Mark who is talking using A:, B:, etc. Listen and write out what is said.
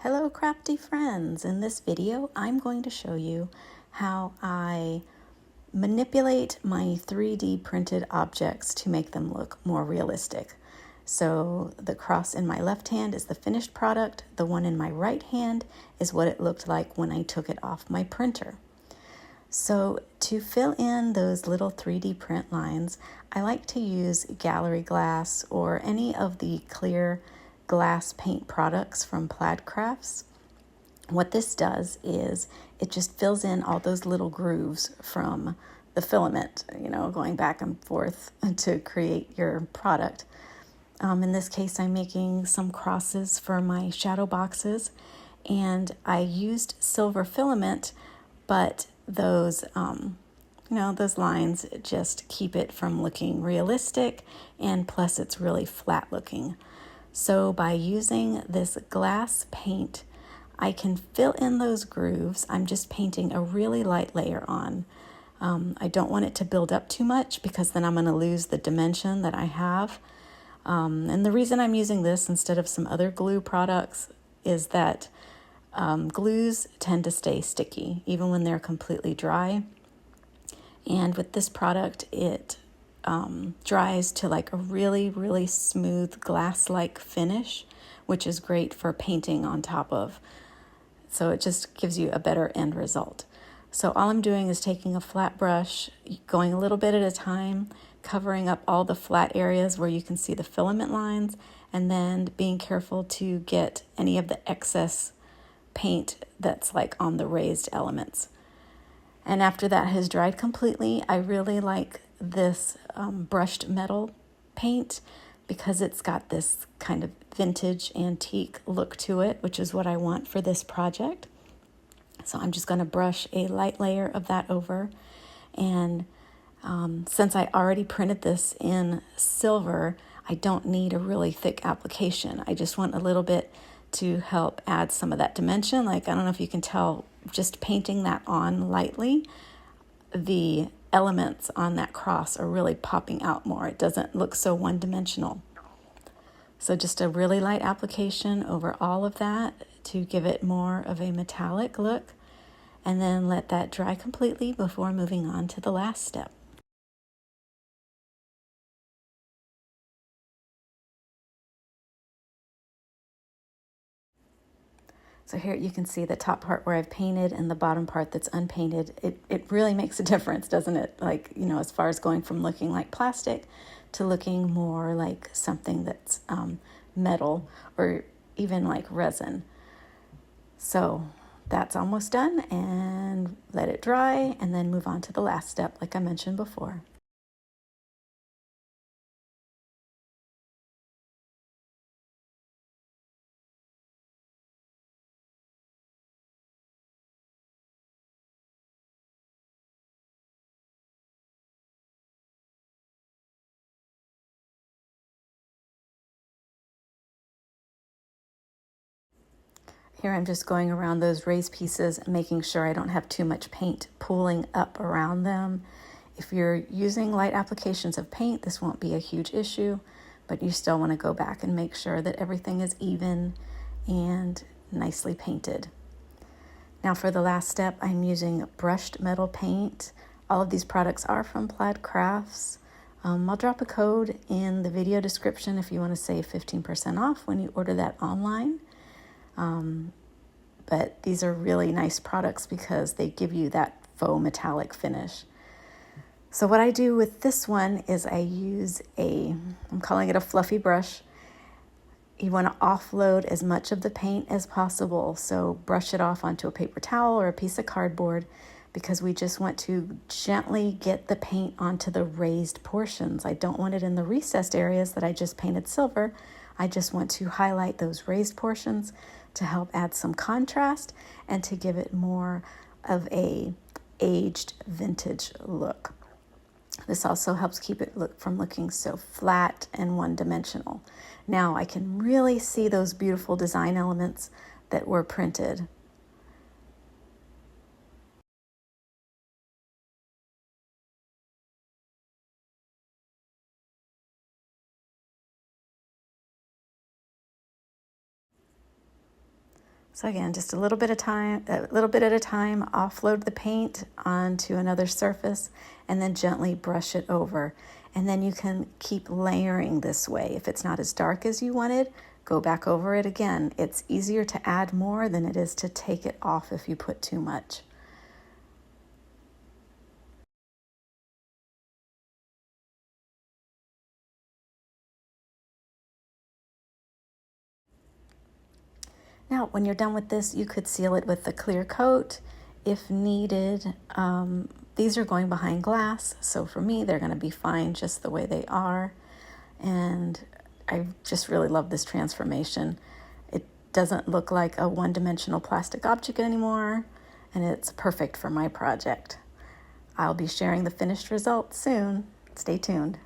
A: Hello crafty friends! In this video I'm going to show you how I manipulate my 3D printed objects to make them look more realistic. So the cross in my left hand is the finished product, the one in my right hand is what it looked like when I took it off my printer. So to fill in those little 3D print lines, I like to use Gallery Glass or any of the clear glass paint products from Plaid Crafts. What this does is it just fills in all those little grooves from the filament, going back and forth to create your product. In this case, I'm making some crosses for my shadow boxes, and I used silver filament, but those lines just keep it from looking realistic, and plus it's really flat looking. So by using this glass paint, I can fill in those grooves. I'm just painting a really light layer on. I don't want it to build up too much because then I'm going to lose the dimension that I have. And the reason I'm using this instead of some other glue products is that glues tend to stay sticky even when they're completely dry. And with this product, it dries to like a really, really smooth glass-like finish, which is great for painting on top of. So it just gives you a better end result. So all I'm doing is taking a flat brush, going a little bit at a time, covering up all the flat areas where you can see the filament lines, and then being careful to get any of the excess paint that's like on the raised elements. And after that has dried completely, I really like this brushed metal paint because it's got this kind of vintage antique look to it, which is what I want for this project. So I'm just going to brush a light layer of that over. And since I already printed this in silver, I don't need a really thick application. I just want a little bit to help add some of that dimension. Like, I don't know if you can tell, just painting that on lightly, the elements on that cross are really popping out more. It doesn't look so one-dimensional. So just a really light application over all of that to give it more of a metallic look, and then let that dry completely before moving on to the last step. So here you can see the top part where I've painted and the bottom part that's unpainted. It really makes a difference, doesn't it? Like, as far as going from looking like plastic to looking more like something that's metal or even like resin. So that's almost done, and let it dry and then move on to the last step like I mentioned before. Here I'm just going around those raised pieces and making sure I don't have too much paint pooling up around them. If you're using light applications of paint, this won't be a huge issue, but you still want to go back and make sure that everything is even and nicely painted. Now for the last step, I'm using brushed metal paint. All of these products are from Plaid Crafts. I'll drop a code in the video description if you want to save 15% off when you order that online. But these are really nice products because they give you that faux metallic finish. So what I do with this one is I use I'm calling it a fluffy brush. You want to offload as much of the paint as possible. So brush it off onto a paper towel or a piece of cardboard because we just want to gently get the paint onto the raised portions. I don't want it in the recessed areas that I just painted silver. I just want to highlight those raised portions to help add some contrast and to give it more of a aged vintage look. This also helps keep it from looking so flat and one-dimensional. Now I can really see those beautiful design elements that were printed. So again, just a little bit at a time, offload the paint onto another surface and then gently brush it over. And then you can keep layering this way. If it's not as dark as you wanted, go back over it again. It's easier to add more than it is to take it off if you put too much. Now, when you're done with this, you could seal it with the clear coat if needed. These are going behind glass, so for me, they're going to be fine just the way they are. And I just really love this transformation. It doesn't look like a one-dimensional plastic object anymore, and it's perfect for my project. I'll be sharing the finished results soon. Stay tuned.